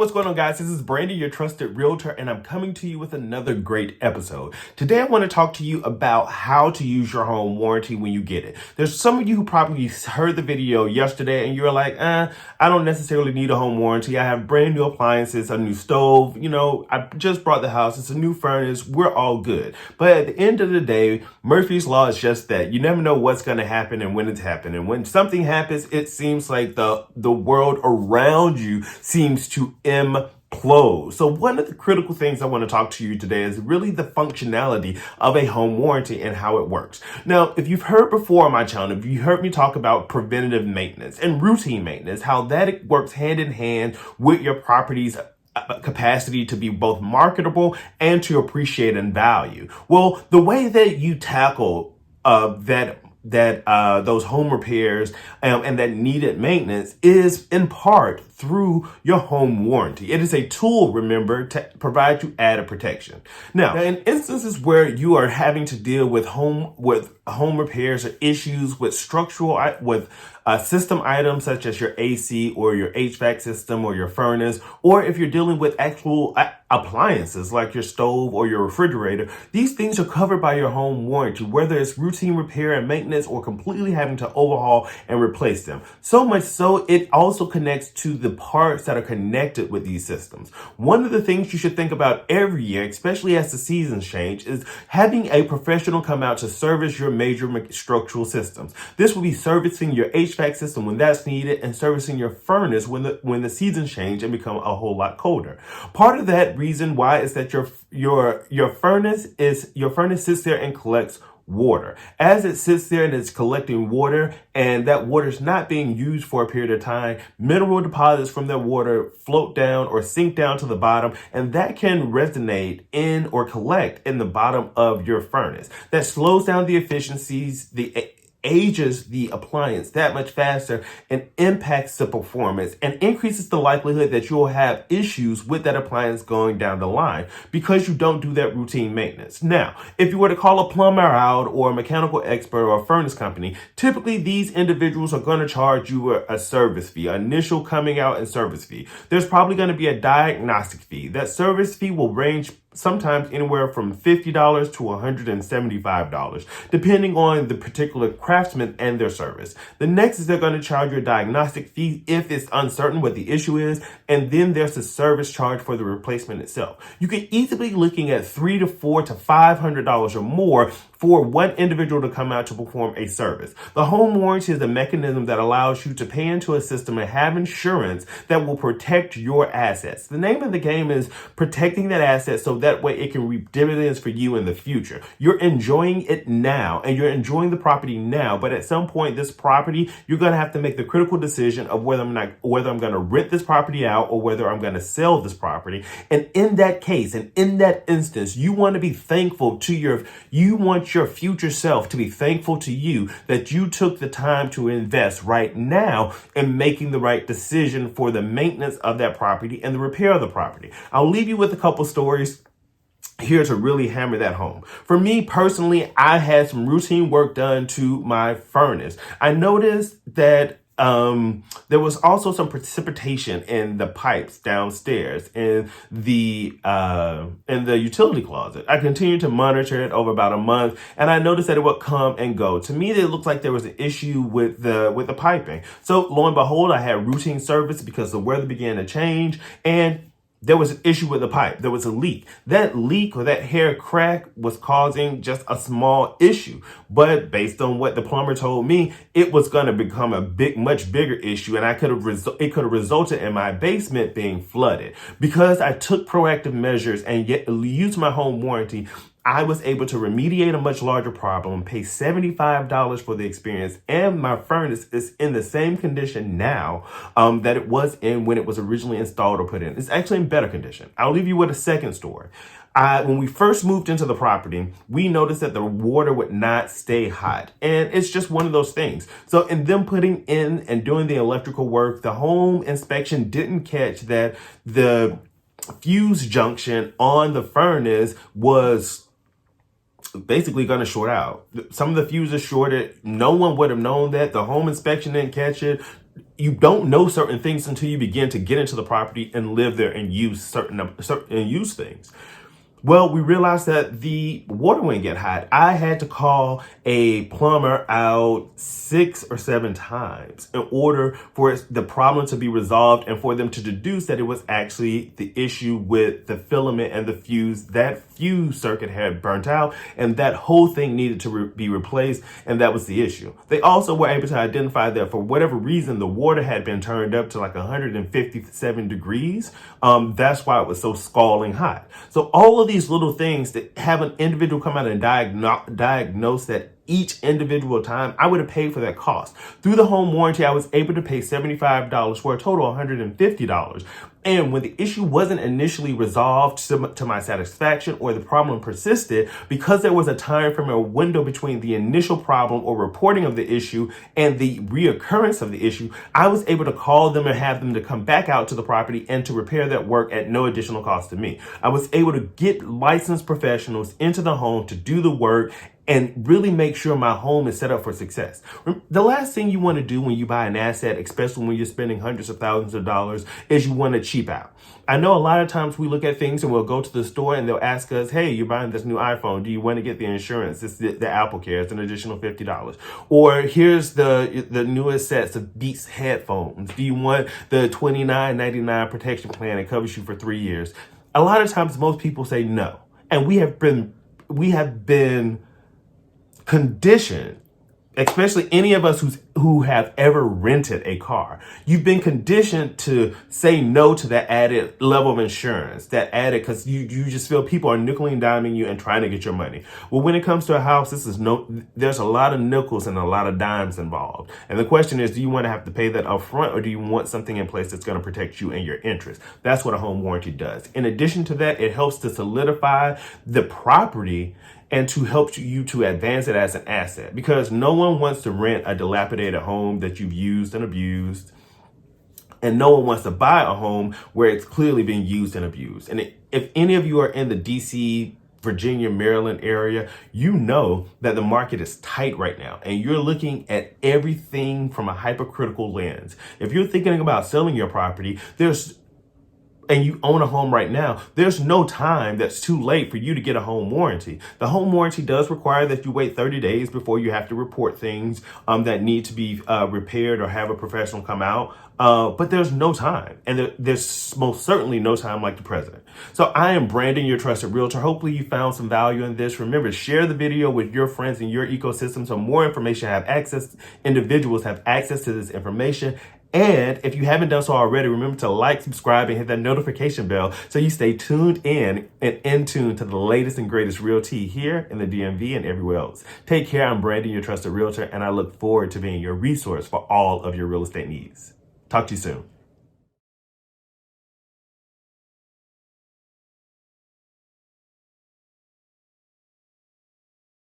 What's going on, guys? This is Brandy, your trusted realtor, and I'm coming to you with another great episode. Today, I want to talk to you about how to use your home warranty when you get it. There's some of you who probably heard the video yesterday and you're like, I don't necessarily need a home warranty. I have brand new appliances, a new stove. I just bought the house. It's a new furnace. We're all good. But at the end of the day, Murphy's Law is just that. You never know what's going to happen and when it's happening. When something happens, it seems like the world around you seems to implode. So one of the critical things I want to talk to you today is really the functionality of a home warranty and how it works. Now, if you've heard before on my channel, if you heard me talk about preventative maintenance and routine maintenance, how that works hand in hand with your property's capacity to be both marketable and to appreciate and value. Well, the way that you tackle those home repairs and that needed maintenance is in part through your home warranty. It is a tool, remember, to provide you added protection. Now, in instances where you are having to deal with home repairs or issues with system items such as your AC or your HVAC system or your furnace, or if you're dealing with actual appliances like your stove or your refrigerator, these things are covered by your home warranty, whether it's routine repair and maintenance or completely having to overhaul and replace them. So much so, it also connects to the parts that are connected with these systems. One of the things you should think about every year, especially as the seasons change, is having a professional come out to service your major structural systems. This will be servicing your HVAC system when that's needed and servicing your furnace when the seasons change and become a whole lot colder. Part of that reason why is that your furnace sits there and collects water. As it sits there and it's collecting water and that water is not being used for a period of time, mineral deposits from that water float down or sink down to the bottom, and that can resonate in or collect in the bottom of your furnace. That slows down the efficiencies, ages the appliance that much faster and impacts the performance and increases the likelihood that you'll have issues with that appliance going down the line because you don't do that routine maintenance. Now, if you were to call a plumber out or a mechanical expert or a furnace company, typically these individuals are going to charge you a service fee, an initial coming out and service fee. There's probably going to be a diagnostic fee. That service fee will range sometimes anywhere from $50 to $175, depending on the particular craftsman and their service. The next is they're going to charge you a diagnostic fee if it's uncertain what the issue is, and then there's the service charge for the replacement itself. You could easily be looking at $300 to $400 to $500 or more for one individual to come out to perform a service. The home warranty is a mechanism that allows you to pay into a system and have insurance that will protect your assets. The name of the game is protecting that asset so that way it can reap dividends for you in the future. You're enjoying it now and you're enjoying the property now, but at some point this property, you're going to have to make the critical decision of whether I'm going to rent this property out or whether I'm going to sell this property. And in that case, and in that instance, you want to be thankful to you want your future self to be thankful to you that you took the time to invest right now in making the right decision for the maintenance of that property and the repair of the property. I'll leave you with a couple stories here to really hammer that home. For me personally, I had some routine work done to my furnace. I noticed that there was also some precipitation in the pipes downstairs in the utility closet. I continued to monitor it over about a month, and I noticed that it would come and go. To me, it looked like there was an issue with the piping. So lo and behold, I had routine service because the weather began to change, and there was an issue with the pipe. There was a leak. That leak or that hair crack was causing just a small issue. But based on what the plumber told me, it was going to become a much bigger issue. And it could have resulted in my basement being flooded. Because I took proactive measures and yet used my home warranty, I was able to remediate a much larger problem, pay $75 for the experience, and my furnace is in the same condition now that it was in when it was originally installed or put in. It's actually in better condition. I'll leave you with a second story. When we first moved into the property, we noticed that the water would not stay hot. And it's just one of those things. So in them putting in and doing the electrical work, the home inspection didn't catch that the fuse junction on the furnace was basically going to short out. Some of the fuses shorted. No one would have known that. The home inspection didn't catch it. you don't know certain things until you begin to get into the property and live there and use certain things. Well, we realized that the water wouldn't get hot. I had to call a plumber out 6 or 7 times in order for the problem to be resolved and for them to deduce that it was actually the issue with the filament and the fuse. That fuse circuit had burnt out and that whole thing needed to be replaced, and that was the issue. They also were able to identify that for whatever reason, the water had been turned up to like 157 degrees. That's why it was so scalding hot. So all of these little things that have an individual come out and diagnose that each individual time, I would have paid for that cost. Through the home warranty, I was able to pay $75 for a total of $150. And when the issue wasn't initially resolved to my satisfaction, or the problem persisted, because there was a time frame or window between the initial problem or reporting of the issue and the reoccurrence of the issue, I was able to call them and have them to come back out to the property and to repair that work at no additional cost to me. I was able to get licensed professionals into the home to do the work and really make sure my home is set up for success. The last thing you want to do when you buy an asset, especially when you're spending hundreds of thousands of dollars, is you want to cheap out. I know a lot of times we look at things and we'll go to the store and they'll ask us, hey, you're buying this new iPhone. Do you want to get the insurance? It's the Apple Care. It's an additional $50. Or here's the newest sets of Beats headphones. Do you want the $29.99 protection plan that covers you for 3 years? A lot of times most people say no. And we have been conditioned, especially any of us who have ever rented a car. You've been conditioned to say no to that added level of insurance, that added, because you just feel people are nickel and diming you and trying to get your money. Well, when it comes to a house, there's a lot of nickels and a lot of dimes involved. And the question is, do you want to have to pay that up front, or do you want something in place that's going to protect you and your interests? That's what a home warranty does. In addition to that, it helps to solidify the property and to help you to advance it as an asset, because no one wants to rent a dilapidated home that you've used and abused, and no one wants to buy a home where it's clearly being used and abused. And if any of you are in the DC, Virginia, Maryland area, you know that the market is tight right now, and you're looking at everything from a hypercritical lens. If you're thinking about selling your property, and you own a home right now, there's no time that's too late for you to get a home warranty. The home warranty does require that you wait 30 days before you have to report things that need to be repaired or have a professional come out. But there's no time, and there's most certainly no time like the present. So I am Brandon, your trusted realtor. Hopefully you found some value in this. Remember, share the video with your friends in your ecosystem so more individuals have access to this information. And if you haven't done so already, remember to like, subscribe, and hit that notification bell so you stay tuned in and in tune to the latest and greatest real tea here in the DMV and everywhere else. Take care. I'm Brandon, your trusted realtor, and I look forward to being your resource for all of your real estate needs. Talk to you soon.